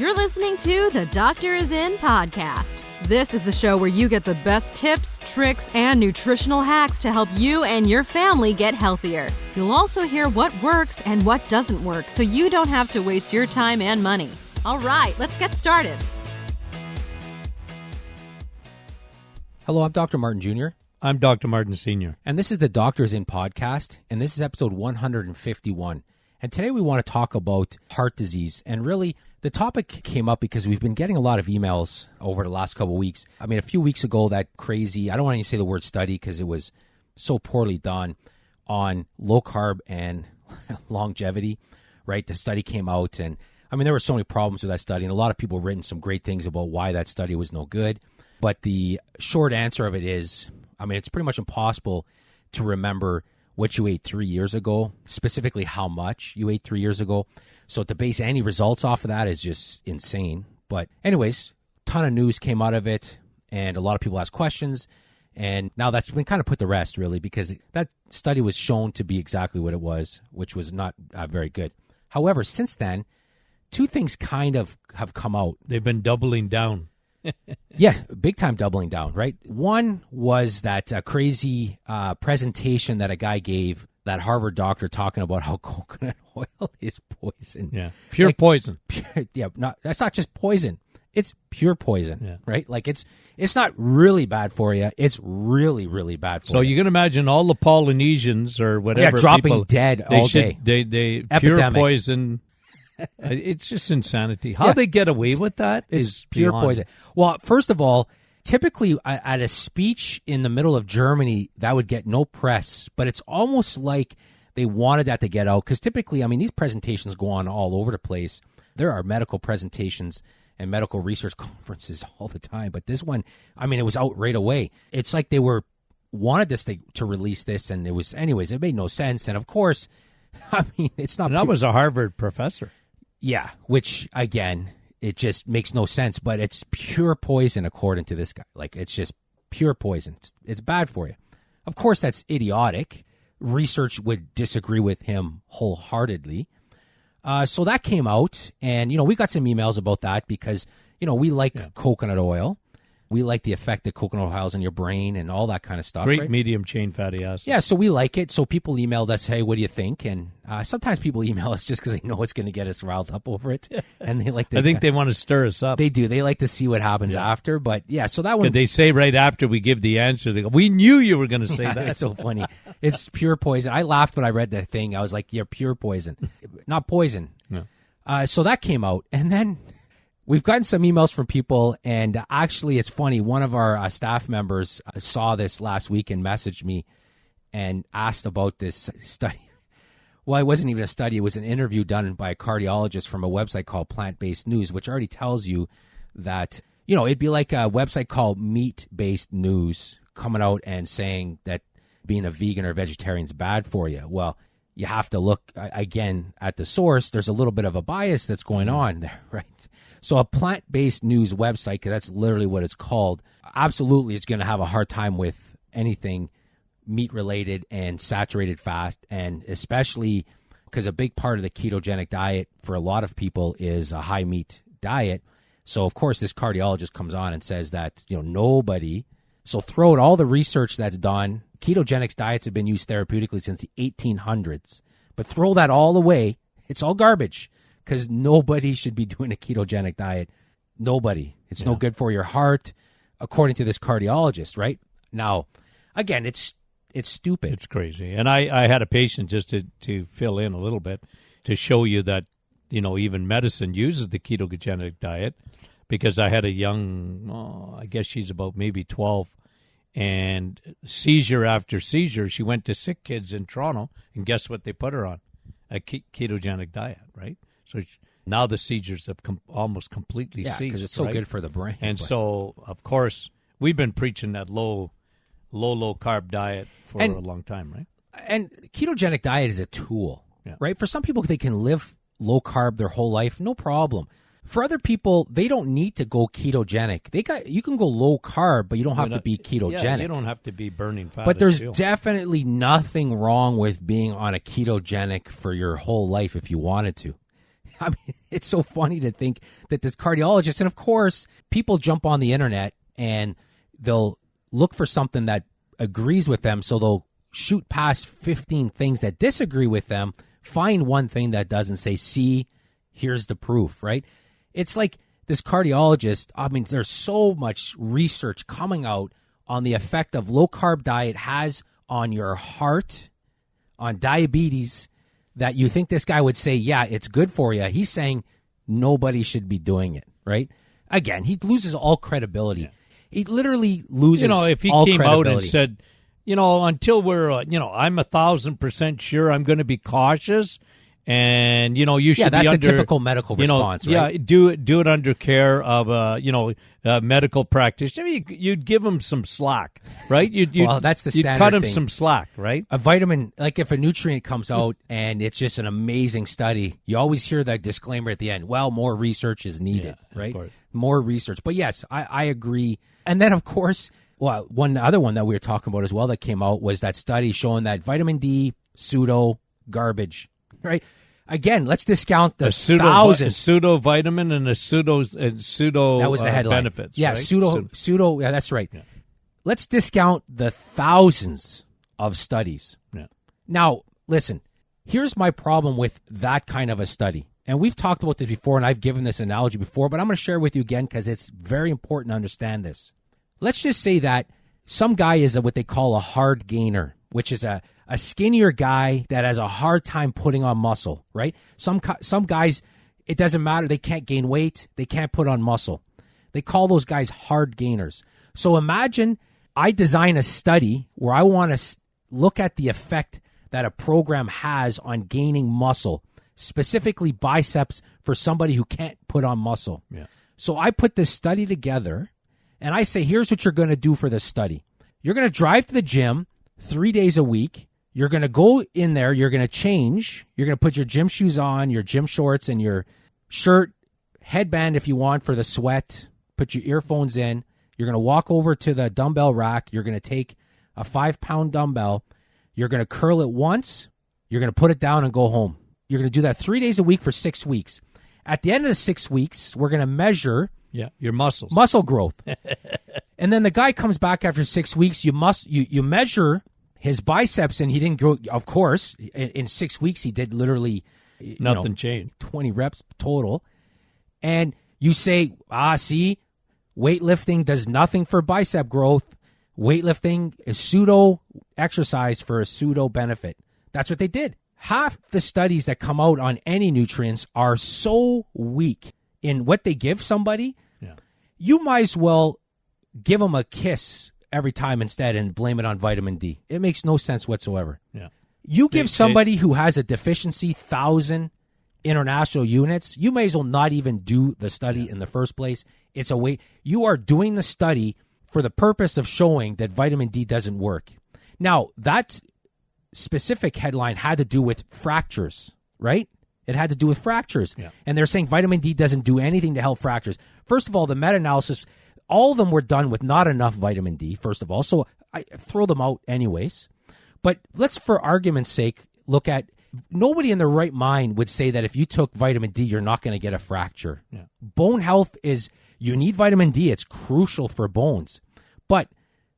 You're listening to the Doctor Is In podcast. This is the show where you get the best tips, tricks, and nutritional hacks to help you and your family get healthier. You'll also hear what works and what doesn't work so you don't have to waste your time and money. All right, let's get started. Hello, I'm Dr. Martin Jr. I'm Dr. Martin Sr. And this is the Doctors In podcast, and this is episode 151. And today we want to talk about heart disease. And really, the topic came up because we've been getting a lot of emails over the last couple of weeks. I mean, a few weeks ago, that crazy, I don't want to say the word study because it was so poorly done, on low carb and longevity, right? The study came out, and I mean, there were so many problems with that study, and a lot of people have written some great things about why that study was no good. But the short answer of it is, I mean, it's pretty much impossible to remember what you ate 3 years ago, specifically how much you ate 3 years ago. So to base any results off of that is just insane. But anyways, ton of news came out of it, and a lot of people asked questions. And now that's been kind of put to rest, really, because that study was shown to be exactly what it was, which was not very good. However, since then, two things kind of have come out. They've been doubling down. Yeah, big time doubling down, right? One was that crazy presentation that a guy gave, that Harvard doctor, talking about how coconut oil is poison. Yeah, pure poison. That's not just poison. It's pure poison, right? Like it's not really bad for you. It's really, really bad for you. So you can imagine all the Polynesians or whatever dropping people, dead all day. They Epidemic. Pure poison. It's just insanity. How they get away with that is pure beyond. poison. Well, first of all, typically at a speech in the middle of Germany, that would get no press, but it's almost like they wanted that to get out, because typically, I mean, these presentations go on all over the place. There are medical presentations and medical research conferences all the time, but this one, I mean, it was out right away. It's like they wanted this to release this, and it was, anyways, it made no sense. And of course, I mean, it's not. And that was a Harvard professor. Yeah, which, again, it just makes no sense, but it's pure poison according to this guy. Like, it's just pure poison. It's bad for you. Of course, that's idiotic. Research would disagree with him wholeheartedly. So that came out, and, we got some emails about that because, we like coconut oil. We like the effect that coconut oil has on your brain and all that kind of stuff. Great right? medium chain fatty acids. Yeah, so we like it. So people emailed us, hey, what do you think? And sometimes people email us just because they know it's going to get us riled up over it. And they like to. I think they want to stir us up. They do. They like to see what happens after. But yeah, so that one. They say right after we give the answer, they go, we knew you were going to say that. It's so funny. It's pure poison. I laughed when I read the thing. I was like, yeah, pure poison. Not poison. No. So that came out. And then we've gotten some emails from people, and actually it's funny. One of our staff members saw this last week and messaged me and asked about this study. Well, it wasn't even a study. It was an interview done by a cardiologist from a website called Plant-Based News, which already tells you that, it'd be like a website called Meat-Based News coming out and saying that being a vegan or vegetarian is bad for you. Well, you have to look, again, at the source. There's a little bit of a bias that's going on there, right? So a plant-based news website, because that's literally what it's called, absolutely is going to have a hard time with anything meat-related and saturated fat, and especially because a big part of the ketogenic diet for a lot of people is a high-meat diet. So, of course, this cardiologist comes on and says that, nobody, so throw out all the research that's done. Ketogenic diets have been used therapeutically since the 1800s, but throw that all away. It's all garbage. Because nobody should be doing a ketogenic diet. Nobody. It's no good for your heart, according to this cardiologist, right? Now, again, it's stupid. It's crazy. And I had a patient, just to fill in a little bit, to show you that, even medicine uses the ketogenic diet, because I had a young, I guess she's about maybe 12, and seizure after seizure, she went to sick kids in Toronto, and guess what they put her on? A ketogenic diet, right? So now the seizures have almost completely ceased. Because it's so good for the brain. And so, of course, we've been preaching that low carb diet for a long time, right? And ketogenic diet is a tool, right? For some people, they can live low carb their whole life, no problem. For other people, they don't need to go ketogenic. You can go low carb, but you don't have to be ketogenic. Yeah, you don't have to be burning fat. But there's definitely nothing wrong with being on a ketogenic for your whole life if you wanted to. I mean, it's so funny to think that this cardiologist, and of course, people jump on the internet and they'll look for something that agrees with them, so they'll shoot past 15 things that disagree with them, find one thing that doesn't, say, see, here's the proof, right? It's like this cardiologist, I mean, there's so much research coming out on the effect of low-carb diet has on your heart, on diabetes, that you think this guy would say, yeah, it's good for you. He's saying nobody should be doing it, right? Again, he loses all credibility. Yeah. He literally loses all credibility. If he came out and said, until we're, I'm 1,000% sure I'm going to be cautious, and, you should be under... Yeah, that's a typical medical response, right? Yeah, do it under care of, a medical practitioner. I mean, you'd give him some slack, right? Well, that's the standard You'd cut him thing. some slack, right? A vitamin, like if a nutrient comes out and it's just an amazing study, you always hear that disclaimer at the end. Well, more research is needed, right? More research. But yes, I agree. And then, of course, well, one other one that we were talking about as well that came out was that study showing that vitamin D, pseudo garbage, right? Again, let's discount the thousands. A pseudo vitamin and a pseudo that was the headline. Benefits. Yeah, right? pseudo. Yeah, that's right. Yeah. Let's discount the thousands of studies. Yeah. Now, listen, here's my problem with that kind of a study. And we've talked about this before, and I've given this analogy before, but I'm going to share it with you again because it's very important to understand this. Let's just say that some guy is what they call a hard gainer, which is a skinnier guy that has a hard time putting on muscle, right? Some guys, it doesn't matter. They can't gain weight. They can't put on muscle. They call those guys hard gainers. So imagine I design a study where I want to look at the effect that a program has on gaining muscle, specifically biceps for somebody who can't put on muscle. Yeah. So I put this study together, and I say, here's what you're going to do for this study. You're going to drive to the gym 3 days a week. You're going to go in there. You're going to change. You're going to put your gym shoes on, your gym shorts, and your shirt, headband if you want for the sweat. Put your earphones in. You're going to walk over to the dumbbell rack. You're going to take a 5-pound dumbbell. You're going to curl it once. You're going to put it down and go home. You're going to do that 3 days a week for 6 weeks. At the end of the 6 weeks, we're going to measure your muscles, muscle growth. And then the guy comes back after 6 weeks. You measure his biceps, and he didn't grow. Of course, in 6 weeks, he did literally nothing changed. 20 reps total. And you say, see, weightlifting does nothing for bicep growth. Weightlifting is pseudo exercise for a pseudo benefit. That's what they did. Half the studies that come out on any nutrients are so weak in what they give somebody. Yeah. You might as well give them a kiss every time instead and blame it on vitamin D. It makes no sense whatsoever. Yeah. You give somebody who has a deficiency 1,000 international units, you may as well not even do the study in the first place. It's a way. You are doing the study for the purpose of showing that vitamin D doesn't work. Now, that specific headline had to do with fractures, right? It had to do with fractures. Yeah. And they're saying vitamin D doesn't do anything to help fractures. First of all, the meta-analysis, all of them were done with not enough vitamin D, first of all. So I throw them out anyways. But let's, for argument's sake, look at, nobody in their right mind would say that if you took vitamin D, you're not going to get a fracture. Yeah. Bone health is, you need vitamin D. It's crucial for bones. But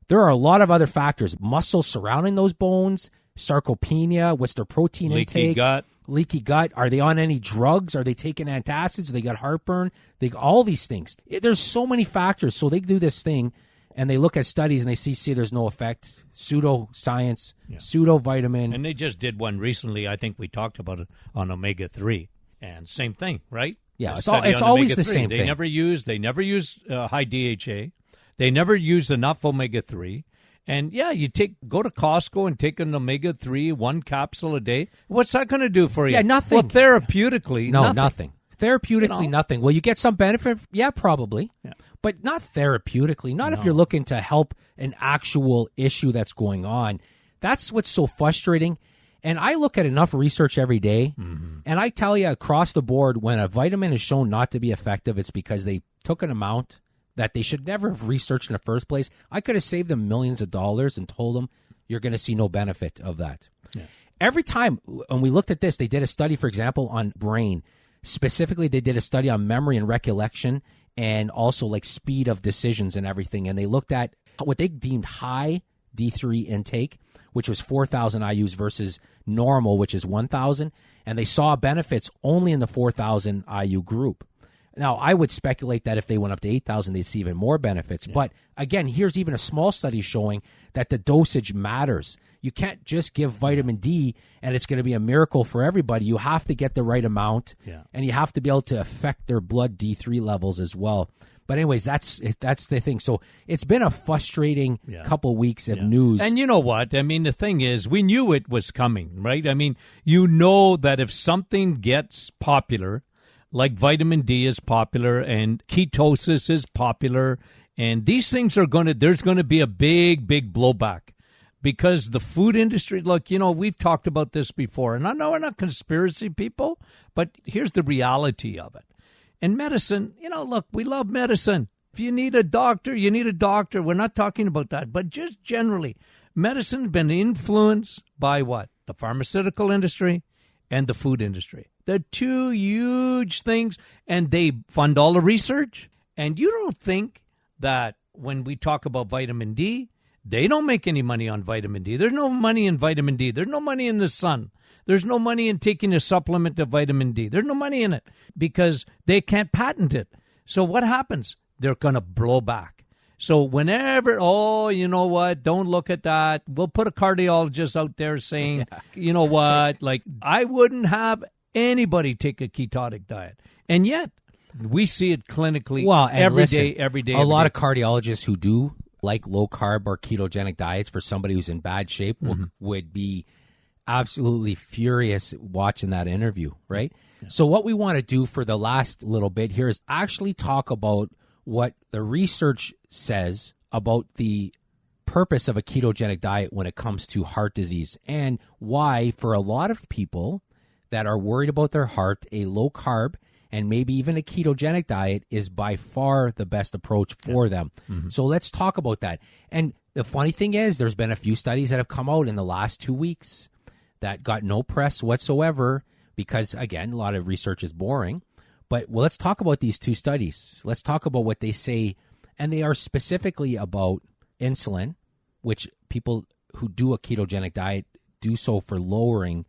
there are a lot of other factors. Muscle surrounding those bones, sarcopenia, what's their protein intake? Leaky gut. Are they on any drugs? Are they taking antacids? They got heartburn? All these things. There's so many factors. So they do this thing, and they look at studies, and they see there's no effect. Pseudo-science, pseudo-vitamin. And they just did one recently. I think we talked about it on omega-3. And same thing, right? Yeah, it's always the same thing. They never use high DHA. They never use enough omega-3. And, yeah, go to Costco and take an omega-3, 1 capsule a day. What's that going to do for you? Yeah, nothing. Well, therapeutically, nothing. Therapeutically, nothing. Will you get some benefit? Yeah, probably. Yeah. But not therapeutically. Not if you're looking to help an actual issue that's going on. That's what's so frustrating. And I look at enough research every day, and I tell you across the board, when a vitamin is shown not to be effective, it's because they took an amount that they should never have researched in the first place. I could have saved them millions of dollars and told them you're going to see no benefit of that. Yeah. Every time when we looked at this, they did a study, for example, on brain. Specifically, they did a study on memory and recollection and also like speed of decisions and everything. And they looked at what they deemed high D3 intake, which was 4,000 IUs versus normal, which is 1,000. And they saw benefits only in the 4,000 IU group. Now, I would speculate that if they went up to 8,000, they'd see even more benefits. Yeah. But again, here's even a small study showing that the dosage matters. You can't just give vitamin D and it's going to be a miracle for everybody. You have to get the right amount, and you have to be able to affect their blood D3 levels as well. But anyways, that's the thing. So it's been a frustrating couple weeks of news. And you know what? I mean, the thing is, we knew it was coming, right? I mean, you know that if something gets popular, like vitamin D is popular and ketosis is popular, and these things there's going to be a big, big blowback. Because the food industry, look, we've talked about this before, and I know we're not conspiracy people, but here's the reality of it. In medicine, look, we love medicine. If you need a doctor, you need a doctor. We're not talking about that. But just generally, medicine has been influenced by what? The pharmaceutical industry and the food industry. They're two huge things, and they fund all the research. And you don't think that when we talk about vitamin D, they don't make any money on vitamin D. There's no money in vitamin D. There's no money in the sun. There's no money in taking a supplement of vitamin D. There's no money in it because they can't patent it. So what happens? They're going to blow back. So whenever, you know what, don't look at that. We'll put a cardiologist out there saying, you know what, like I wouldn't have anybody take a ketogenic diet. And yet we see it clinically every day. A lot of cardiologists who do like low carb or ketogenic diets for somebody who's in bad shape would be absolutely furious watching that interview, right? Yeah. So what we want to do for the last little bit here is actually talk about what the research says about the purpose of a ketogenic diet when it comes to heart disease and why for a lot of people that are worried about their heart, a low carb and maybe even a ketogenic diet is by far the best approach for them. Mm-hmm. So let's talk about that. And the funny thing is there's been a few studies that have come out in the last 2 weeks that got no press whatsoever because, again, a lot of research is boring. But let's talk about these two studies. Let's talk about what they say. And they are specifically about insulin, which people who do a ketogenic diet do so for lowering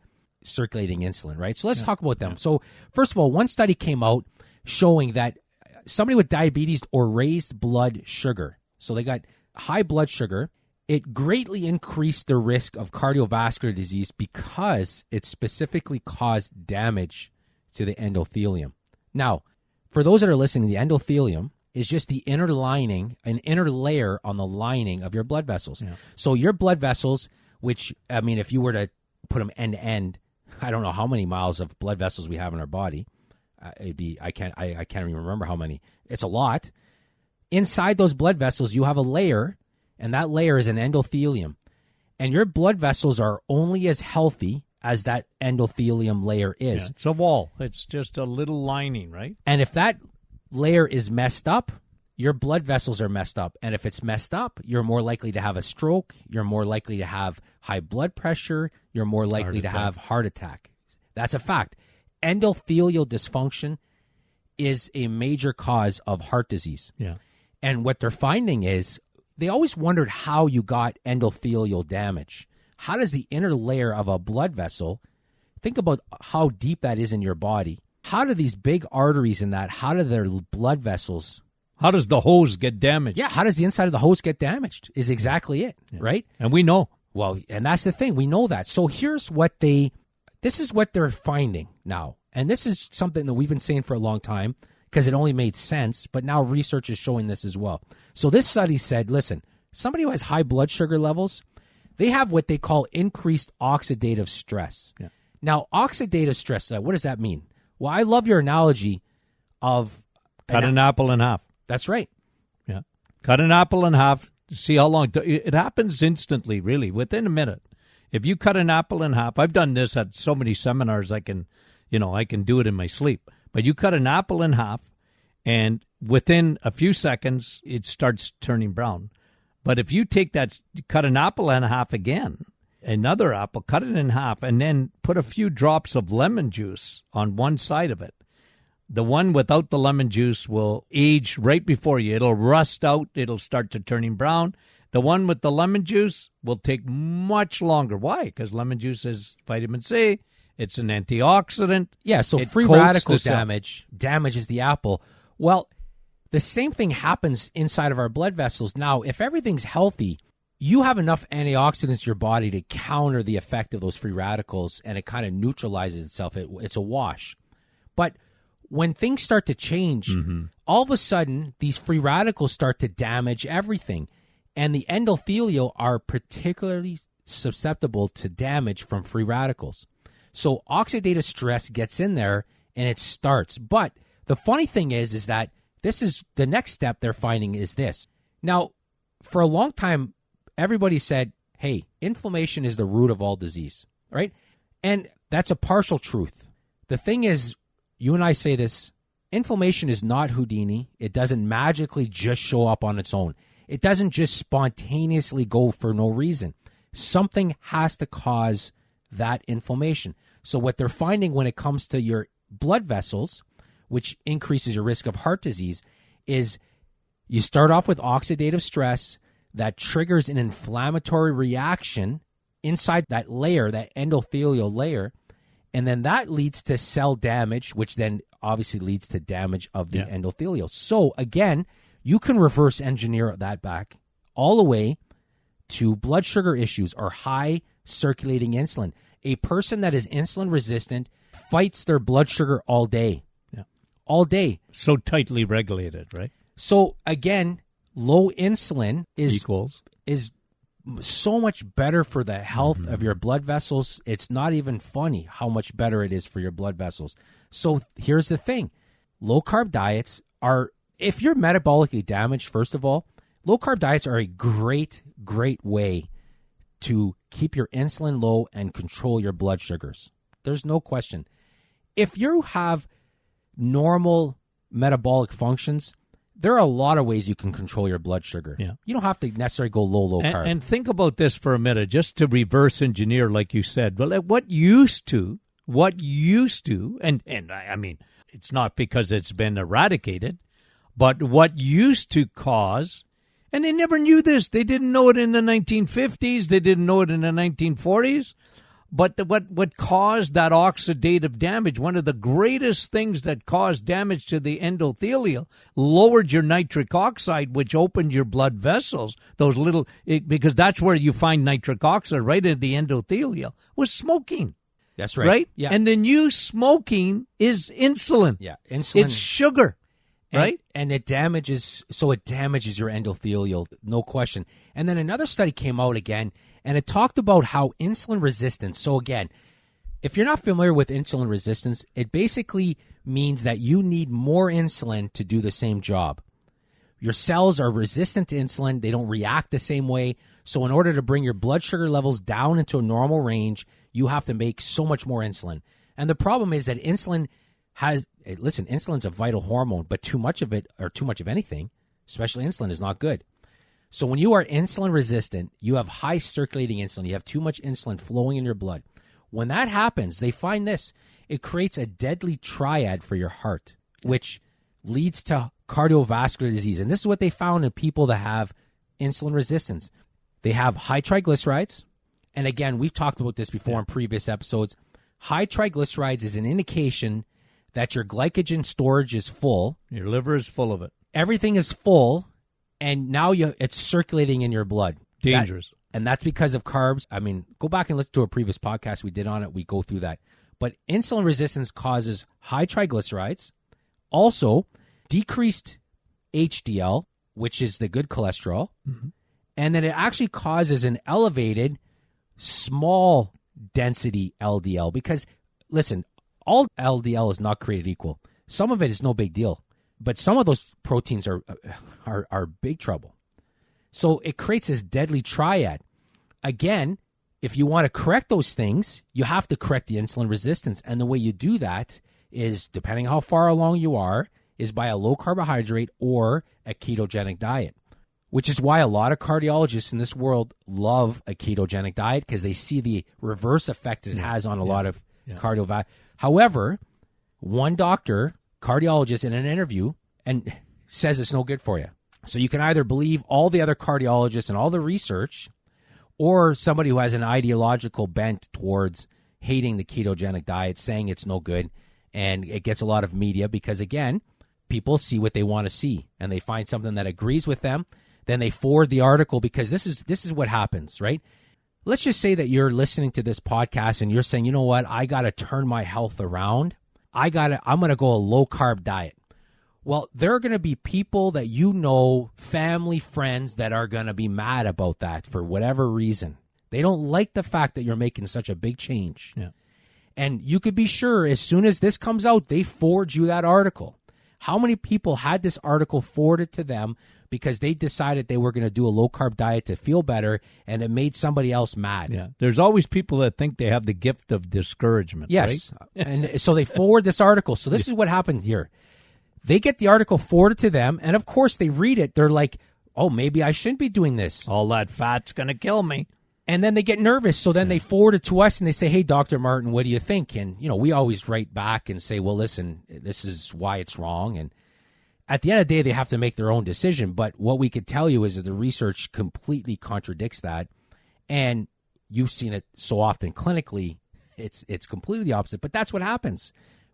circulating insulin, right? So let's talk about them. So first of all, one study came out showing that somebody with diabetes or raised blood sugar, so they got high blood sugar, it greatly increased the risk of cardiovascular disease because it specifically caused damage to the endothelium. Now, for those that are listening, the endothelium is just the inner lining, an inner layer on the lining of your blood vessels. Yeah. So your blood vessels, which, I mean, if you were to put them end to end, I don't know how many miles of blood vessels we have in our body. I can't even remember how many. It's a lot. Inside those blood vessels, you have a layer, and that layer is an endothelium. And your blood vessels are only as healthy as that endothelium layer is. Yeah, it's a wall. It's just a little lining, right? And if that layer is messed up, your blood vessels are messed up. And if it's messed up, you're more likely to have a stroke. You're more likely to have high blood pressure. You're more likely to have heart attack. That's a fact. Endothelial dysfunction is a major cause of heart disease. Yeah. And what they're finding is they always wondered how you got endothelial damage. How does the inner layer of a blood vessel, think about how deep that is in your body. How do these big arteries in that, how do their blood vessels, how does the hose get damaged? Yeah, how does the inside of the hose get damaged is exactly it, right? And we know. Well, and that's the thing. We know that. So here's this is what they're finding now. And this is something that we've been saying for a long time because it only made sense, but now research is showing this as well. So this study said, listen, somebody who has high blood sugar levels, they have what they call increased oxidative stress. Yeah. Now, oxidative stress, what does that mean? Well, I love your analogy of cut an apple in half. That's right. Yeah. Cut an apple in half to see how long. It happens instantly, really, within a minute. If you cut an apple in half, I've done this at so many seminars, I can do it in my sleep. But you cut an apple in half, and within a few seconds, it starts turning brown. But if you take that, cut an apple in half again, another apple, cut it in half, and then put a few drops of lemon juice on one side of it, The one without the lemon juice will age right before you. It'll rust out. It'll start to turning brown. The one with the lemon juice will take much longer. Why? Because lemon juice is vitamin C. It's an antioxidant. Yeah, so It free coats radical the cell. damage damages the apple. Well, the same thing happens inside of our blood vessels. Now, if everything's healthy, you have enough antioxidants in your body to counter the effect of those free radicals, and it kind of neutralizes itself. It's a wash. But when things start to change, all of a sudden, these free radicals start to damage everything. And the endothelial are particularly susceptible to damage from free radicals. So oxidative stress gets in there and it starts. But the funny thing is that this is the next step they're finding is this. Now, for a long time, everybody said, hey, inflammation is the root of all disease, right? And that's a partial truth. The thing is, you and I say this, inflammation is not Houdini. It doesn't magically just show up on its own. It doesn't just spontaneously go for no reason. Something has to cause that inflammation. So what they're finding when it comes to your blood vessels, which increases your risk of heart disease, is you start off with oxidative stress that triggers an inflammatory reaction inside that layer, that endothelial layer, and then that leads to cell damage, which then obviously leads to damage of the endothelial. So again, you can reverse engineer that back all the way to blood sugar issues or high circulating insulin. A person that is insulin resistant fights their blood sugar all day. Yeah. All day. So tightly regulated, right? So again, low insulin is so much better for the health of your blood vessels. It's not even funny how much better it is for your blood vessels. So here's the thing. Low carb diets are, if you're metabolically damaged, first of all, low carb diets are a great, great way to keep your insulin low and control your blood sugars. There's no question. If you have normal metabolic functions, there are a lot of ways you can control your blood sugar. Yeah. You don't have to necessarily go low carb. And think about this for a minute, just to reverse engineer, like you said. Well, what used to, and I mean, it's not because it's been eradicated, but what used to cause, and they never knew this. They didn't know it in the 1950s. They didn't know it in the 1940s. But what caused that oxidative damage, one of the greatest things that caused damage to the endothelial, lowered your nitric oxide, which opened your blood vessels, because that's where you find nitric oxide, right in the endothelial, was smoking. That's right. Right? Yeah. And the new smoking is insulin. Yeah, insulin. It's sugar. Right? And it damages your endothelial, no question. And then another study came out again, and it talked about how insulin resistance, so again, if you're not familiar with insulin resistance, it basically means that you need more insulin to do the same job. Your cells are resistant to insulin. They don't react the same way. So in order to bring your blood sugar levels down into a normal range, you have to make so much more insulin. And the problem is that insulin's a vital hormone, but too much of it or too much of anything, especially insulin, is not good. So when you are insulin resistant, you have high circulating insulin. You have too much insulin flowing in your blood. When that happens, they find this. It creates a deadly triad for your heart, which leads to cardiovascular disease. And this is what they found in people that have insulin resistance. They have high triglycerides. And again, we've talked about this before in previous episodes. High triglycerides is an indication that your glycogen storage is full. Your liver is full of it. Everything is full, and now it's circulating in your blood. Dangerous. And that's because of carbs. I mean, go back and listen to a previous podcast we did on it. We go through that. But insulin resistance causes high triglycerides, also decreased HDL, which is the good cholesterol, and then it actually causes an elevated small density LDL. Because, listen, all LDL is not created equal. Some of it is no big deal, but some of those proteins are big trouble. So it creates this deadly triad. Again, if you want to correct those things, you have to correct the insulin resistance. And the way you do that is, depending how far along you are, is by a low carbohydrate or a ketogenic diet, which is why a lot of cardiologists in this world love a ketogenic diet, because they see the reverse effect it has on a lot of cardiovascular. However, one doctor cardiologist in an interview and says it's no good for you. So you can either believe all the other cardiologists and all the research, or somebody who has an ideological bent towards hating the ketogenic diet, saying it's no good. And it gets a lot of media because, again, people see what they want to see, and they find something that agrees with them. Then they forward the article, because this is what happens, right? Let's just say that you're listening to this podcast and you're saying, you know what, I got to turn my health around. I'm going to go a low-carb diet. Well, there are going to be people that you know, family, friends, that are going to be mad about that for whatever reason. They don't like the fact that you're making such a big change. Yeah. And you could be sure as soon as this comes out, they forward you that article. How many people had this article forwarded to them because they decided they were going to do a low-carb diet to feel better, and it made somebody else mad? Yeah. There's always people that think they have the gift of discouragement. Yes. Right? And so they forward this article. So this is what happened here. They get the article forwarded to them, and of course they read it. They're like, oh, maybe I shouldn't be doing this. All that fat's going to kill me. And then they get nervous. So then they forward it to us, and they say, hey, Dr. Martin, what do you think? And, we always write back and say, well, listen, this is why it's wrong. And at the end of the day, they have to make their own decision. But what we could tell you is that the research completely contradicts that. And you've seen it so often clinically, it's completely the opposite. But that's what happens.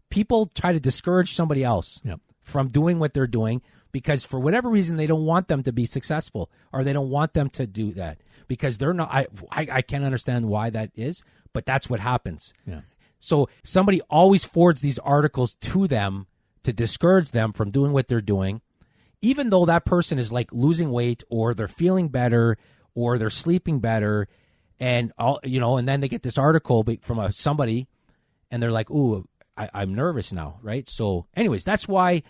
People try to discourage somebody else from doing what they're doing because for whatever reason, they don't want them to be successful, or they don't want them to do that because they're not. I can't understand why that is, but that's what happens. Yeah. So somebody always forwards these articles to them to discourage them from doing what they're doing, even though that person is like losing weight, or they're feeling better, or they're sleeping better, and and then they get this article from somebody, and they're like, "Ooh, I'm nervous now," right? So, anyways, that's why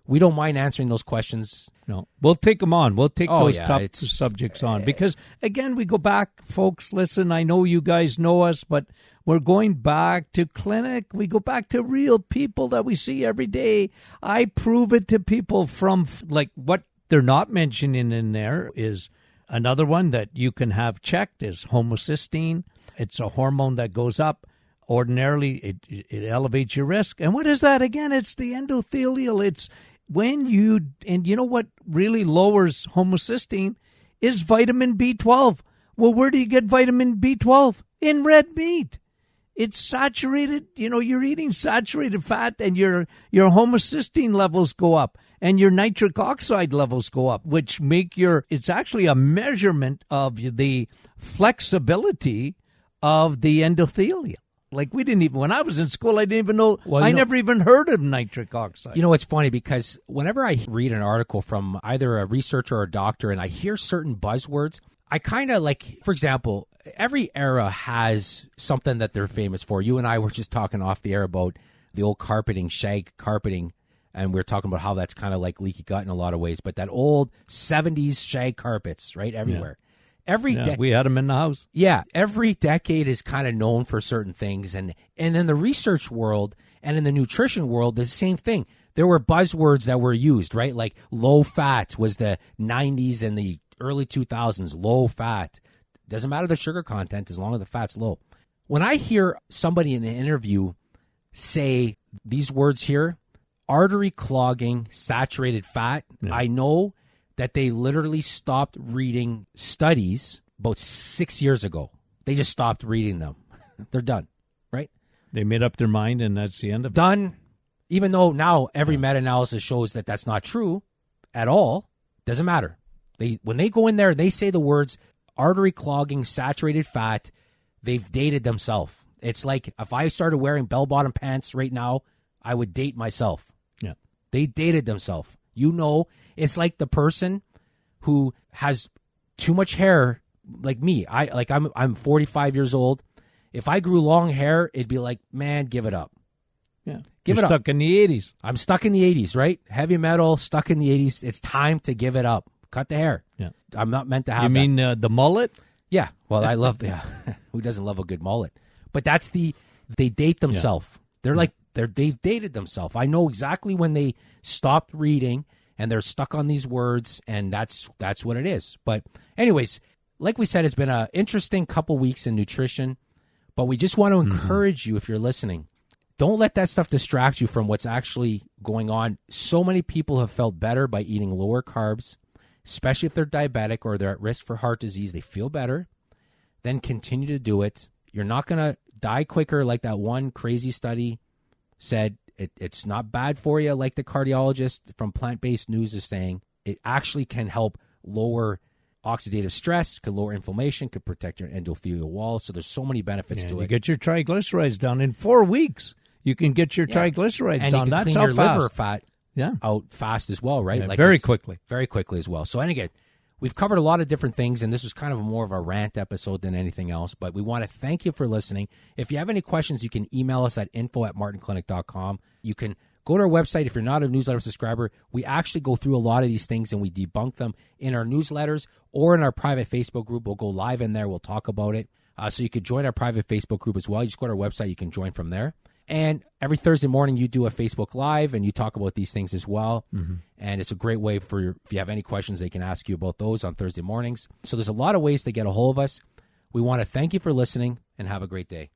we don't mind answering those questions. No, we'll take them on. We'll take those tough subjects on because, again, we go back, folks. Listen, I know you guys know us, but we're going back to clinic. We go back to real people that we see every day. I prove it to people from like what they're not mentioning in there is another one that you can have checked is homocysteine. It's a hormone that goes up. Ordinarily, it elevates your risk. And what is that again? It's the endothelial. It's when and you know what really lowers homocysteine is vitamin B12. Well, where do you get vitamin B12? In red meat. It's saturated. You're eating saturated fat, and your homocysteine levels go up, and your nitric oxide levels go up, which make it's actually a measurement of the flexibility of the endothelium. Like when I was in school, I didn't even know, never even heard of nitric oxide. It's funny because whenever I read an article from either a researcher or a doctor and I hear certain buzzwords, I kind of like, for example, every era has something that they're famous for. You and I were just talking off the air about the old carpeting, shag carpeting, and we were talking about how that's kind of like leaky gut in a lot of ways, but that old 70s shag carpets, right, everywhere. We had them in the house. Yeah, every decade is kind of known for certain things. And in the research world and in the nutrition world, the same thing. There were buzzwords that were used, right? Like low fat was the 90s and the early 2000s, low fat. Doesn't matter the sugar content as long as the fat's low. When I hear somebody in an interview say these words here, artery clogging, saturated fat, I know that they literally stopped reading studies about 6 years ago. They just stopped reading them. They're done, right? They made up their mind, and that's the end of it. Done. Even though now every meta-analysis shows that that's not true at all, doesn't matter. When they go in there, they say the words artery clogging, saturated fat, they've dated themselves. It's like if I started wearing bell-bottom pants right now, I would date myself. Yeah. They dated themselves. It's like the person who has too much hair, like me. I'm 45 years old. If I grew long hair, it'd be like, man, give it up. Yeah, You're stuck in the 80s. I'm stuck in the 80s, right? Heavy metal, stuck in the 80s. It's time to give it up. Cut the hair. Yeah, I'm not meant to have. You mean the mullet? Yeah. Well, I love the. Who doesn't love a good mullet? But that's they date themselves. They're like they've dated themselves. I know exactly when they stopped reading. And they're stuck on these words, and that's what it is. But anyways, like we said, it's been an interesting couple weeks in nutrition, but we just want to encourage you, if you're listening, don't let that stuff distract you from what's actually going on. So many people have felt better by eating lower carbs, especially if they're diabetic or they're at risk for heart disease. They feel better. Then continue to do it. You're not going to die quicker like that one crazy study said. It's not bad for you like the cardiologist from Plant-Based News is saying. It actually can help lower oxidative stress, could lower inflammation, could protect your endothelial wall. So there's so many benefits to it. You get your triglycerides down in 4 weeks. You can get your triglycerides and down. You can That's clean how your fast. liver fat out fast as well, right? Yeah, very quickly. Very quickly as well. So, and again, we've covered a lot of different things, and this was kind of more of a rant episode than anything else, but we want to thank you for listening. If you have any questions, you can email us at info@martinclinic.com. You can go to our website. If you're not a newsletter subscriber, we actually go through a lot of these things and we debunk them in our newsletters or in our private Facebook group. We'll go live in there. We'll talk about it. So you could join our private Facebook group as well. You just go to our website. You can join from there. And every Thursday morning, you do a Facebook Live, and you talk about these things as well. Mm-hmm. And it's a great way if you have any questions, they can ask you about those on Thursday mornings. So there's a lot of ways to get a hold of us. We want to thank you for listening, and have a great day.